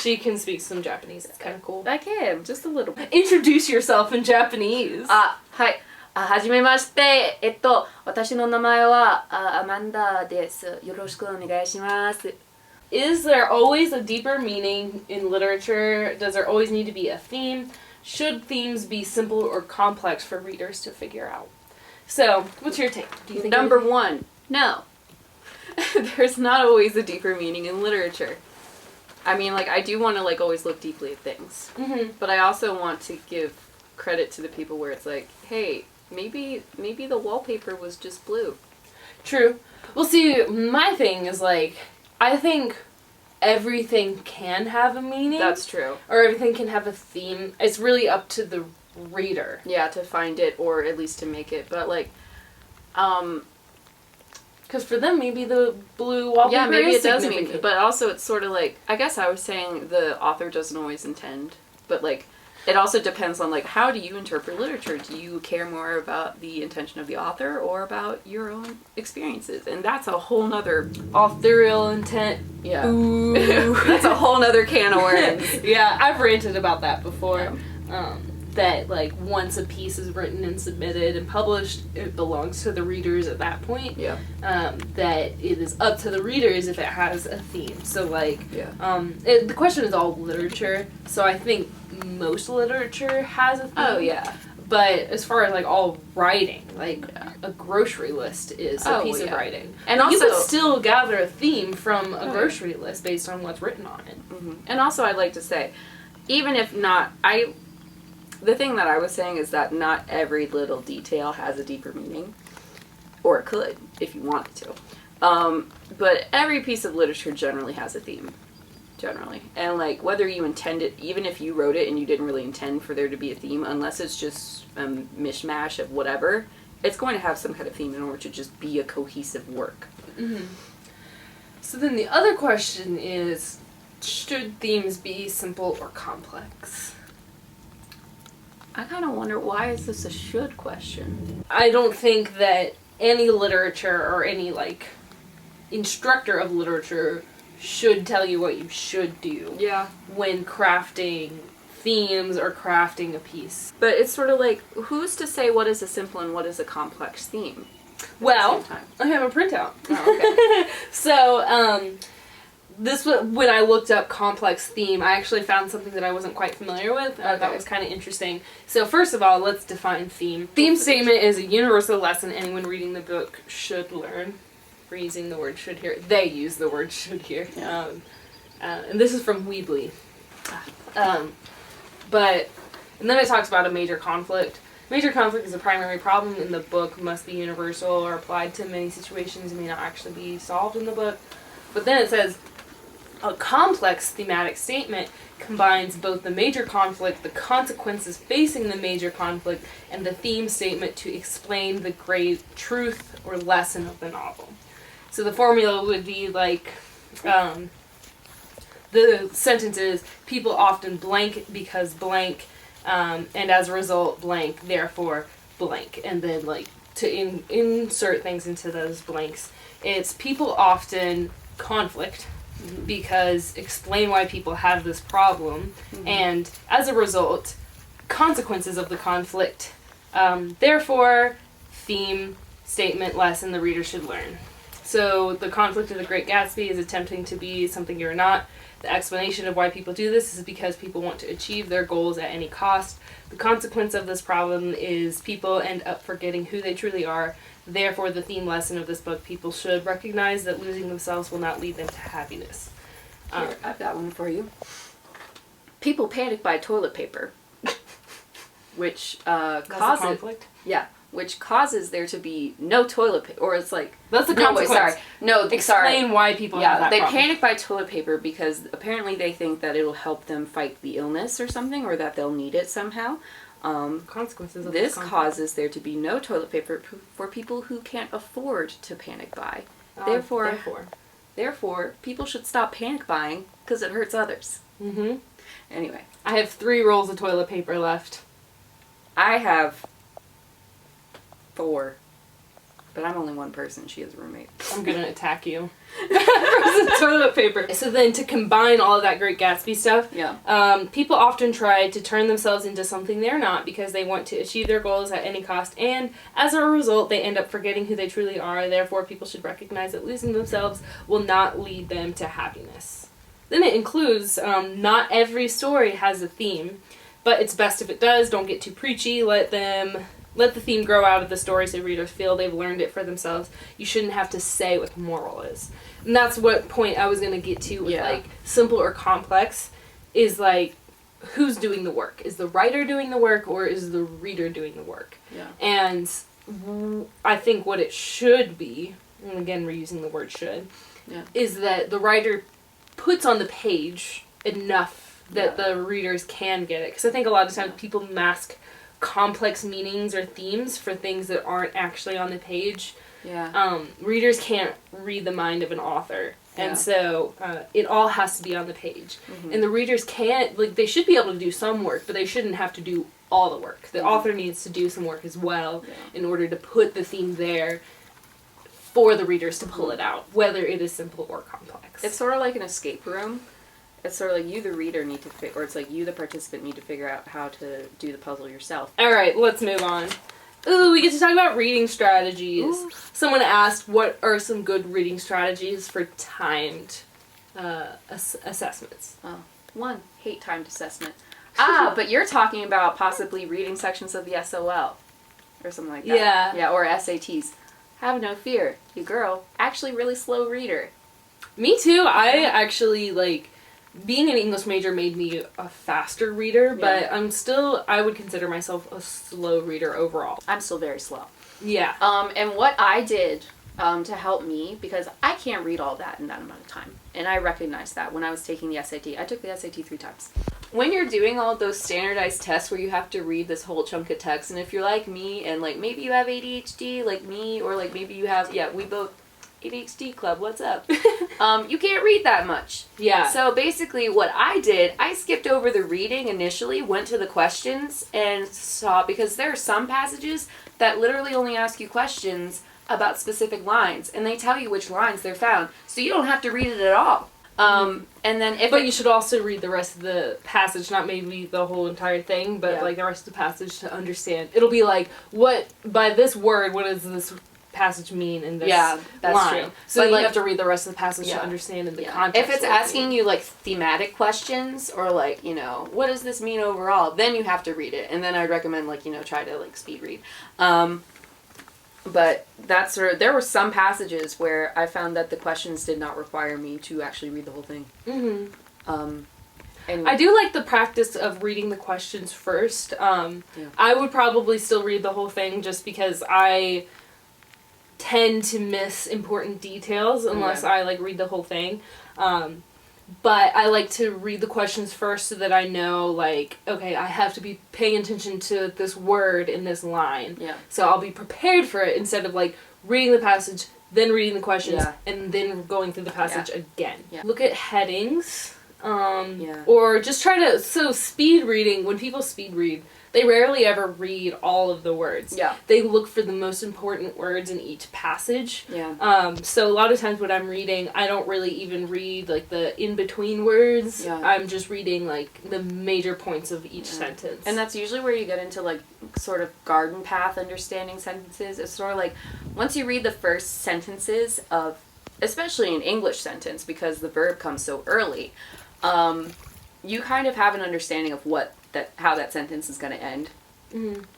She can speak some Japanese. It's kind of cool. I can, just a little bit. Introduce yourself in Japanese. はい。はじめまして。私の名前はアマンダです。よろしくお願いします。Is there always a deeper meaning in literature? Does there always need to be a theme? Should themes be simple or complex for readers to figure out? So, what's your take? Do you think Number one, no. There's not always a deeper meaning in literature. I mean, like, I do want to, like, always look deeply at things. Mm-hmm. But I also want to give credit to the people where it's like, hey, maybe the wallpaper was just blue. True. Well, see, my thing is, like, I think everything can have a meaning. That's true. Or everything can have a theme. It's really up to the reader. Yeah, to find it, or at least to make it. But, like, because for them, maybe the blue wallpaper yeah, maybe is it does significant. mean, but also it's sort of like, I guess I was saying the author doesn't always intend, but, like, it also depends on, like, how do you interpret literature? Do you care more about the intention of the author or about your own experiences? And that's a whole nother... Authorial intent. Yeah. Ooh. That's a whole nother can of worms. Yeah, I've ranted about that before. Yeah. That, like, once a piece is written and submitted and published, it belongs to the readers at that point. Yeah. That it is up to the readers if it has a theme. So, like, yeah. The question is all literature, so I think most literature has a theme. Oh, yeah. But as far as, like, all writing, like, a grocery list is a piece of writing. And you also, could still gather a theme from a grocery list based on what's written on it. Mm-hmm. And also, I'd like to say, even if not, the thing that I was saying is that not every little detail has a deeper meaning. Or it could, if you wanted to. But every piece of literature generally has a theme. Generally. And, like, whether you intend it, even if you wrote it and you didn't really intend for there to be a theme, unless it's just a mishmash of whatever, it's going to have some kind of theme in order to just be a cohesive work. Mm-hmm. So then the other question is, should themes be simple or complex? I kind of wonder, why is this a should question? I don't think that any literature or any, like, instructor of literature should tell you what you should do. Yeah. When crafting themes or crafting a piece. But it's sort of like, who's to say what is a simple and what is a complex theme? Well, I have a printout. Oh, okay. So, this was, when I looked up complex theme, I actually found something that I wasn't quite familiar with. I thought was kind of interesting. So first of all, let's define theme. Theme statement is a universal lesson anyone reading the book should learn. We're using the word should here. They use the word should here. Yeah. And this is from Weebly. And then it talks about a major conflict. Major conflict is a primary problem in the book, must be universal or applied to many situations and may not actually be solved in the book. But then it says, a complex thematic statement combines both the major conflict, the consequences facing the major conflict, and the theme statement to explain the great truth or lesson of the novel. So the formula would be like, the sentence is, people often blank because blank, and as a result blank, therefore blank. And then, like, to insert things into those blanks, it's people often conflict because explain why people have this problem, and as a result, consequences of the conflict. Therefore, theme, statement, lesson the reader should learn. So the conflict of the Great Gatsby is attempting to be something you're not. The explanation of why people do this is because people want to achieve their goals at any cost. The consequence of this problem is people end up forgetting who they truly are. Therefore, the theme lesson of this book, people should recognize that losing themselves will not lead them to happiness. Here, I've got one for you. People panic by toilet paper, which causes conflict. Yeah, which causes there to be no toilet paper, or it's like that's the consequence. Explain why people have that problem. They panic by toilet paper because apparently they think that it'll help them fight the illness or something, or that they'll need it somehow. Consequences of this causes there to be no toilet paper for people who can't afford to panic buy. Therefore, people should stop panic buying because it hurts others. Mm-hmm. Anyway. I have 3 rolls of toilet paper left. I have 4. But I'm only one person. She has a roommate. I'm gonna attack you. For some toilet paper. So then to combine all of that Great Gatsby stuff, people often try to turn themselves into something they're not because they want to achieve their goals at any cost, and as a result they end up forgetting who they truly are. Therefore, people should recognize that losing themselves will not lead them to happiness. Then it includes, not every story has a theme, but it's best if it does. Don't get too preachy. Let the theme grow out of the story so readers feel they've learned it for themselves. You shouldn't have to say what the moral is. And that's what point I was going to get to with, like, simple or complex, is, like, who's doing the work? Is the writer doing the work, or is the reader doing the work? Yeah. And I think what it should be, and again we're using the word should, is that the writer puts on the page enough that the readers can get it. Because I think a lot of times people mask complex meanings or themes for things that aren't actually on the page. Readers can't read the mind of an author, and so it all has to be on the page. And the readers can't, like, they should be able to do some work, but they shouldn't have to do all the work. The author needs to do some work as well in order to put the theme there for the readers to pull it out, whether it is simple or complex. It's sort of like an escape room. It's sort of like you, the reader, need to or it's like you, the participant, need to figure out how to do the puzzle yourself. Alright, let's move on. Ooh, we get to talk about reading strategies. Ooh. Someone asked, what are some good reading strategies for timed assessments? Oh, one, hate timed assessment. But you're talking about possibly reading sections of the SOL. Or something like that. Yeah, or SATs. Have no fear. You girl, actually really slow reader. Me too. I actually, like, being an English major made me a faster reader, but I would consider myself a slow reader overall. I'm still very slow. Yeah. And what I did to help me, because I can't read all that in that amount of time, and I recognized that when I was taking the SAT. I took the SAT 3 times. When you're doing all those standardized tests where you have to read this whole chunk of text, and if you're like me, and, like, maybe you have ADHD like me, or, like, maybe you have, we both, ADHD club, what's up? You can't read that much. Yeah. So basically what I did, I skipped over the reading initially, went to the questions, and saw, because there are some passages that literally only ask you questions about specific lines, and they tell you which lines they're found, so you don't have to read it at all. And then but you should also read the rest of the passage, not maybe the whole entire thing, but like the rest of the passage to understand. It'll be like, by this word, what does this passage mean in this that's line? true. So you have to read the rest of the passage to understand in the context. If it's asking you, like, thematic questions, or, like, you know, what does this mean overall, then you have to read it, and then I'd recommend, like, you know, try to, like, speed read. But that's there were some passages where I found that the questions did not require me to actually read the whole thing. And I do like the practice of reading the questions first. I would probably still read the whole thing just because I tend to miss important details unless I, like, read the whole thing. But I like to read the questions first so that I know, like, okay, I have to be paying attention to this word in this line. Yeah. So I'll be prepared for it instead of, like, reading the passage, then reading the questions, and then going through the passage again. Yeah. Look at headings. Or just try to, speed reading, when people speed read, they rarely ever read all of the words. Yeah. They look for the most important words in each passage. Yeah. So a lot of times when I'm reading, I don't really even read, like, the in-between words. Yeah. I'm just reading, like, the major points of each sentence. And that's usually where you get into, like, sort of garden path understanding sentences. It's sort of like, once you read the first sentences of, especially an English sentence, because the verb comes so early, you kind of have an understanding of how that sentence is going to end.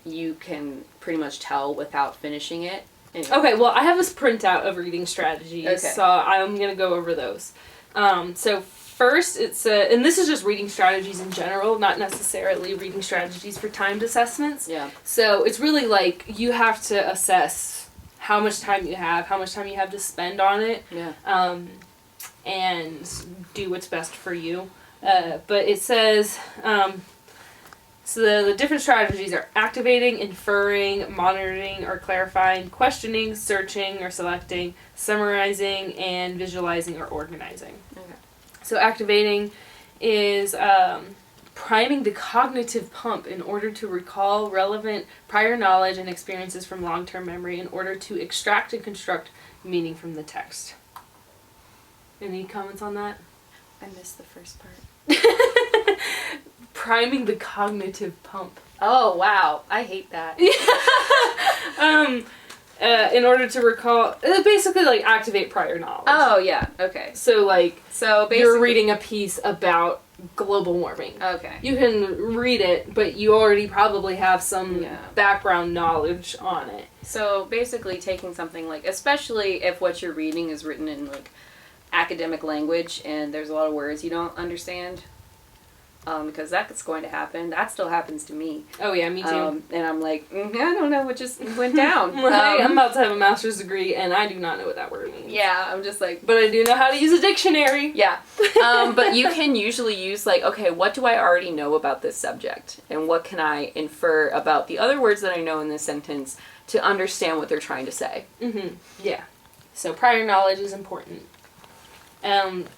You can pretty much tell without finishing it. Anyway. Okay, well, I have this printout of reading strategies, so I'm going to go over those. So first, it's and this is just reading strategies in general, not necessarily reading strategies for timed assessments. Yeah. So it's really like you have to assess how much time you have to spend on it. Yeah. And do what's best for you. But it says, so the different strategies are activating, inferring, monitoring or clarifying, questioning, searching or selecting, summarizing, and visualizing or organizing. Okay. So activating is priming the cognitive pump in order to recall relevant prior knowledge and experiences from long-term memory in order to extract and construct meaning from the text. Any comments on that? I missed the first part. Priming the cognitive pump. Oh, wow. I hate that. In order to recall, basically like activate prior knowledge. Oh, yeah. Okay. So like, So basically, you're reading a piece about global warming. Okay. You can read it, but you already probably have some background knowledge on it. So basically taking something like, especially if what you're reading is written in like academic language and there's a lot of words you don't understand, because that's going to happen. That still happens to me. Oh yeah, me too. And I'm like, I don't know what just went down. Right? I'm about to have a master's degree and I do not know what that word means. Yeah, I'm just like... But I do know how to use a dictionary. Yeah. But you can usually use like, okay, what do I already know about this subject? And what can I infer about the other words that I know in this sentence to understand what they're trying to say? Mm-hmm. Yeah. So prior knowledge is important.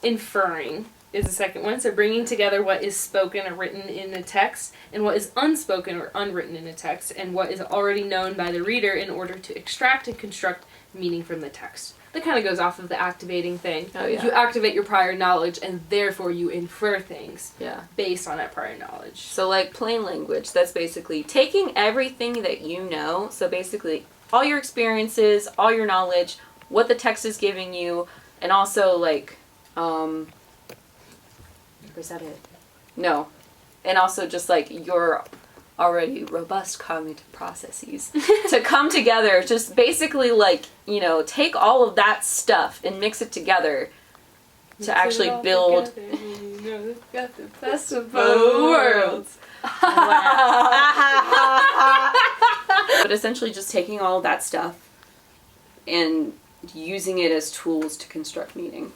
Inferring is the second one. So bringing together what is spoken or written in a text and what is unspoken or unwritten in a text and what is already known by the reader in order to extract and construct meaning from the text. That kind of goes off of the activating thing. Oh, yeah. You activate your prior knowledge and therefore you infer things Yeah. based on that prior knowledge. So like plain language, that's basically taking everything that you know, so basically all your experiences, all your knowledge, what the text is giving you, and also like, was that it? No. And also just like your already robust cognitive processes to come together, just basically like, you know, take all of that stuff and mix it together to actually build. Together, you know, we've got the best of both worlds. But essentially just taking all of that stuff and using it as tools to construct meaning.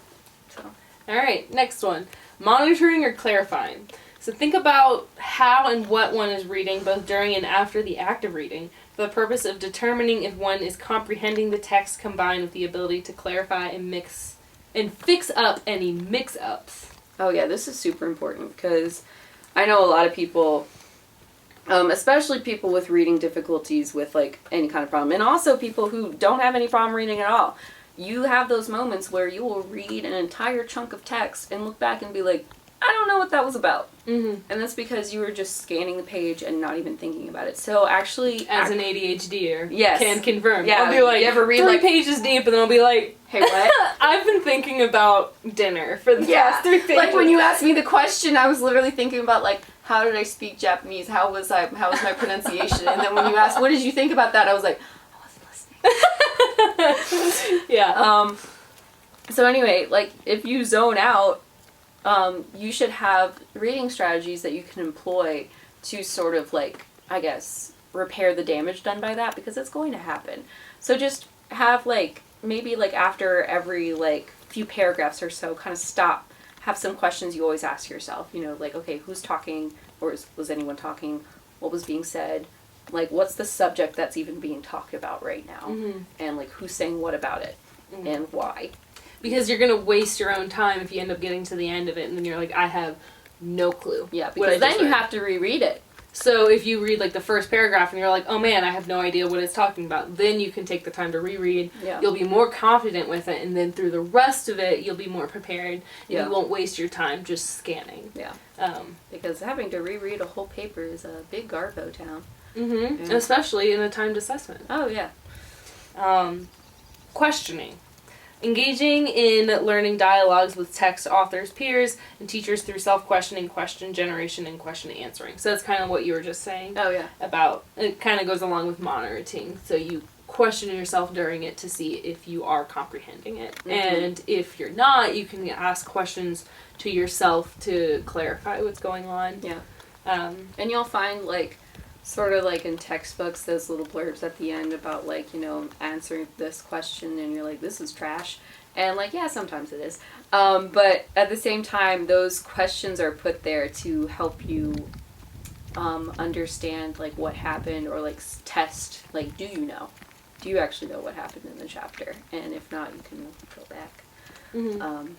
So. Alright, next one. Monitoring or clarifying. So think about how and what one is reading, both during and after the act of reading, for the purpose of determining if one is comprehending the text combined with the ability to clarify and mix and fix up any mix-ups. Oh yeah, this is super important because I know a lot of people, especially people with reading difficulties with like any kind of problem, and also people who don't have any problem reading at all. You have those moments where you will read an entire chunk of text and look back and be like, I don't know what that was about. Mm-hmm. And that's because you were just scanning the page and not even thinking about it. So actually... As an ADHDer, yes. Can confirm. Yeah, I'll be like, you ever read 3 like pages deep, and then I'll be like, hey, what? I've been thinking about dinner for the past 3 pages. Like when you asked me the question, I was literally thinking about like, how did I speak Japanese? How was my pronunciation? And then when you asked, what did you think about that? I was like, I wasn't listening. Yeah. So anyway, like if you zone out, you should have reading strategies that you can employ to sort of like, I guess, repair the damage done by that, because it's going to happen. So just have like, maybe like after every like few paragraphs or so, kind of stop, have some questions you always ask yourself, you know, like, okay, who's talking, or was anyone talking, what was being said, like what's the subject that's even being talked about right now, Mm-hmm. and like who's saying what about it, Mm-hmm. and why. Because you're going to waste your own time if you end up getting to the end of it and then you're like, I have no clue. Yeah, what I because then just you read. have to reread it. So if you read like the first paragraph and you're like, oh man, I have no idea what it's talking about, then you can take the time to reread. Yeah. You'll be more confident with it, and then through the rest of it, you'll be more prepared, and Yeah. you won't waste your time just scanning. Yeah. Because Having to reread a whole paper is a big garbo town. mm-hmm. Yeah. Especially in a timed assessment. Oh, yeah. Questioning. Engaging in learning dialogues with text authors, peers, and teachers through self-questioning, question generation, and question answering. So that's kind of what you were just saying. Oh, yeah. About, it kind of goes along with monitoring. So you question yourself during it to see if you are comprehending it. Mm-hmm. And if you're not, you can ask questions to yourself to clarify what's going on. Yeah. And you'll find, like, sort of like in textbooks, those little blurbs at the end about, like, you know, answering this question, and you're like, this is trash. And, like, yeah, sometimes it is. But at the same time, those questions are put there to help you understand, like, what happened, or, like, test, like, do you know? Do you actually know what happened in the chapter? And if not, you can go back. Mm-hmm.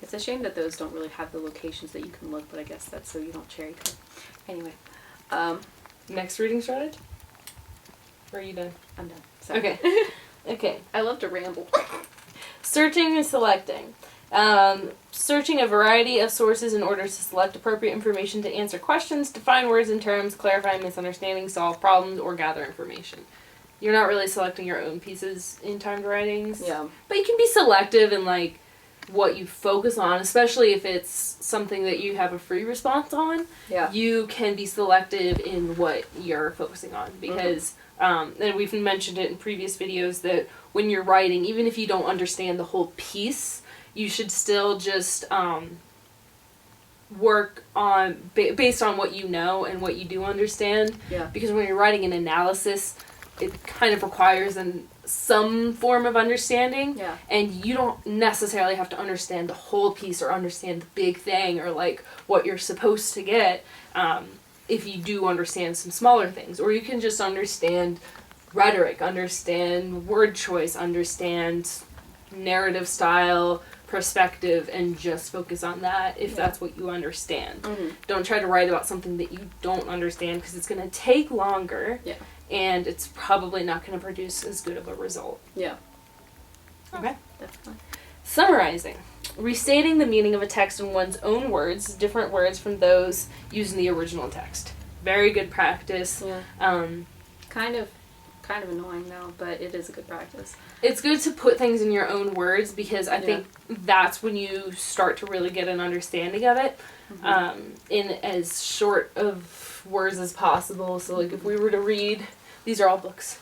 It's a shame that those don't really have the locations that you can look, but I guess that's so you don't cherry pick. Anyway. Next reading strategy? Or are you done? I'm done. Sorry. Okay. Okay. I love to ramble. Searching and selecting. Searching a variety of sources in order to select appropriate information to answer questions, define words and terms, clarify misunderstandings, solve problems, or gather information. You're not really selecting your own pieces in timed writings. Yeah. But you can be selective in, like, what you focus on, especially if it's something that you have a free response on. Yeah. You can be selective in what you're focusing on because, and we've mentioned it in previous videos, that when you're writing, even if you don't understand the whole piece, you should still just work on, based on what you know and what you do understand. Yeah. Because when you're writing an analysis, it kind of requires some form of understanding. Yeah. And you don't necessarily have to understand the whole piece or understand the big thing or, like, what you're supposed to get if you do understand some smaller things. Or you can just understand rhetoric, understand word choice, understand narrative style, perspective, and just focus on that if that's what you understand. Don't try to write about something that you don't understand because it's going to take longer. Yeah. And it's probably not going to produce as good of a result. Yeah. Okay. Definitely. Summarizing. Restating the meaning of a text in one's own words, different words from those used in the original text. Very good practice. Yeah. Kind of annoying though, but it is a good practice. It's good to put things in your own words because I think that's when you start to really get an understanding of it. In as short of words as possible. So, like, if we were to read, these are all books,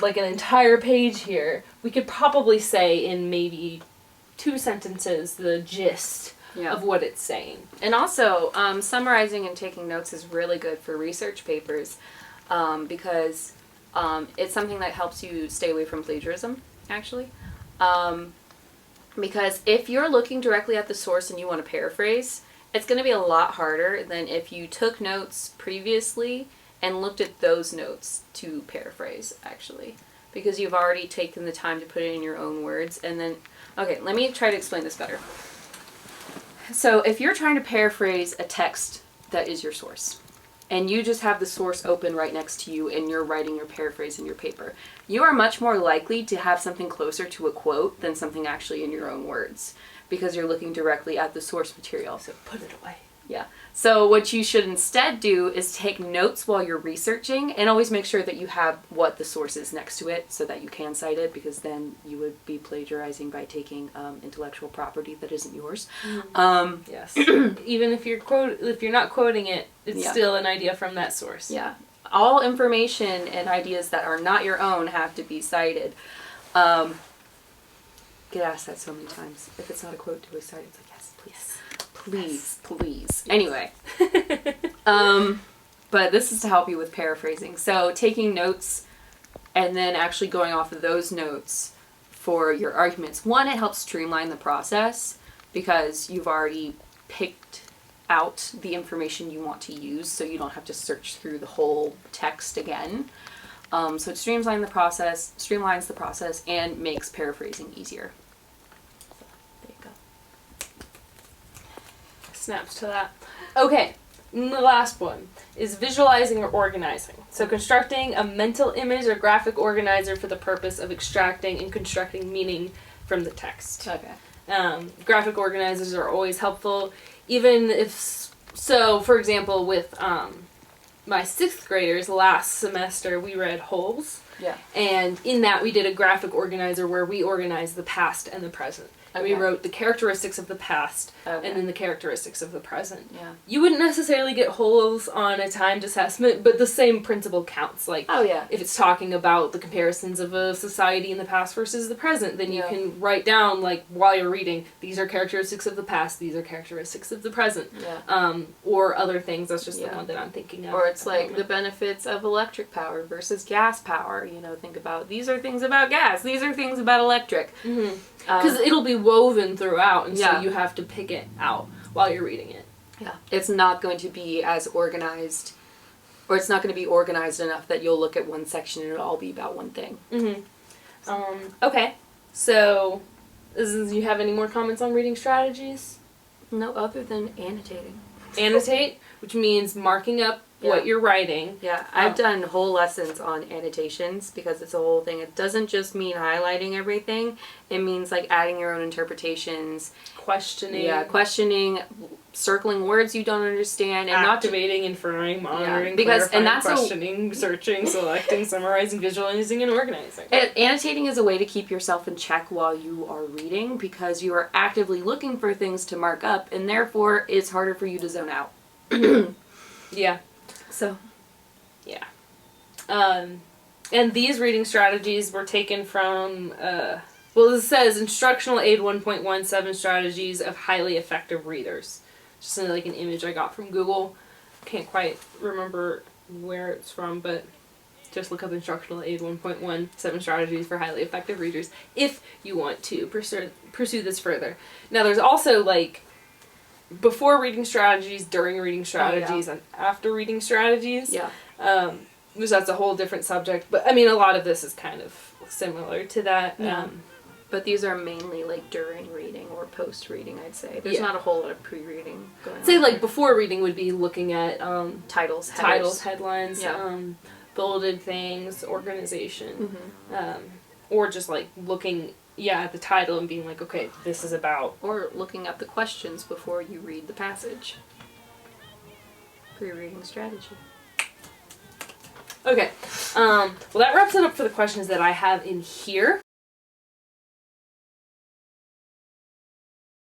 like an entire page here, we could probably say in maybe 2 sentences the gist of what it's saying. And also, summarizing and taking notes is really good for research papers because it's something that helps you stay away from plagiarism, actually. Because if you're looking directly at the source and you want to paraphrase, it's going to be a lot harder than if you took notes previously and looked at those notes to paraphrase, actually. Because you've already taken the time to put it in your own words. And then, okay, let me try to explain this better. So if you're trying to paraphrase a text that is your source, and you just have the source open right next to you and you're writing your paraphrase in your paper, you are much more likely to have something closer to a quote than something actually in your own words, because you're looking directly at the source material. So put it away. Yeah. So what you should instead do is take notes while you're researching and always make sure that you have what the source is next to it so that you can cite it, because then you would be plagiarizing by taking intellectual property that isn't yours. Yes. Even if you're not quoting it, it's still an idea from that source. Yeah. All information and ideas that are not your own have to be cited. Get asked that so many times. If it's not a quote, do we cite it? It's like, yes, please. Please, please. Anyway. But this is to help you with paraphrasing. So taking notes and then actually going off of those notes for your arguments. One, it helps streamline the process because you've already picked out the information you want to use, so you don't have to search through the whole text again. So it streamlines the process, and makes paraphrasing easier. So, there you go. Snaps to that. Okay, and the last one is visualizing or organizing. So constructing a mental image or graphic organizer for the purpose of extracting and constructing meaning from the text. Okay. Graphic organizers are always helpful, even if, so for example, with my 6th graders last semester, we read Holes. Yeah. And in that we did a graphic organizer where we organized the past and the present. And we wrote the characteristics of the past and then the characteristics of the present. Yeah. You wouldn't necessarily get Holes on a timed assessment, but the same principle counts. Like, if it's talking about the comparisons of a society in the past versus the present, then you can write down, like, while you're reading, these are characteristics of the past, these are characteristics of the present. Yeah. Or other things. That's just the one that I'm thinking of. Or it's like the benefits of electric power versus gas power. You know, think about, these are things about gas, these are things about electric. Because it'll be woven throughout, and so you have to pick it out while you're reading it. Yeah. It's not going to be as organized, or it's not going to be organized enough that you'll look at one section and it'll all be about one thing. Okay, so, do you have any more comments on reading strategies? No, other than annotating. Annotate, which means marking up what you're writing. Yeah, I've done whole lessons on annotations because it's a whole thing. It doesn't just mean highlighting everything. It means like adding your own interpretations. Questioning. Yeah, questioning, circling words you don't understand. And activating, inferring, monitoring, because, clarifying, and that's questioning, searching, selecting, summarizing, visualizing, and organizing. Annotating is a way to keep yourself in check while you are reading because you are actively looking for things to mark up, and therefore it's harder for you to zone out. Yeah. So. Yeah. And these reading strategies were taken from, well, it says Instructional Aid 1.17 Strategies of Highly Effective Readers. Just like an image I got from Google. Can't quite remember where it's from, but just look up Instructional Aid 1.17 Strategies for Highly Effective Readers if you want to pursue this further. Now, there's also, like, before reading strategies, during reading strategies, and after reading strategies. Yeah. Which that's a whole different subject. But, I mean, a lot of this is kind of similar to that. Yeah. But these are mainly, like, during reading or post-reading, I'd say. There's not a whole lot of pre-reading going on. Say, like, before reading would be looking at titles, headlines, bolded things, organization. Mm-hmm. Or just, like, looking, at the title and being like, okay, this is about... Or looking at the questions before you read the passage. Pre-reading strategy. Okay. Well, that wraps it up for the questions that I have in here.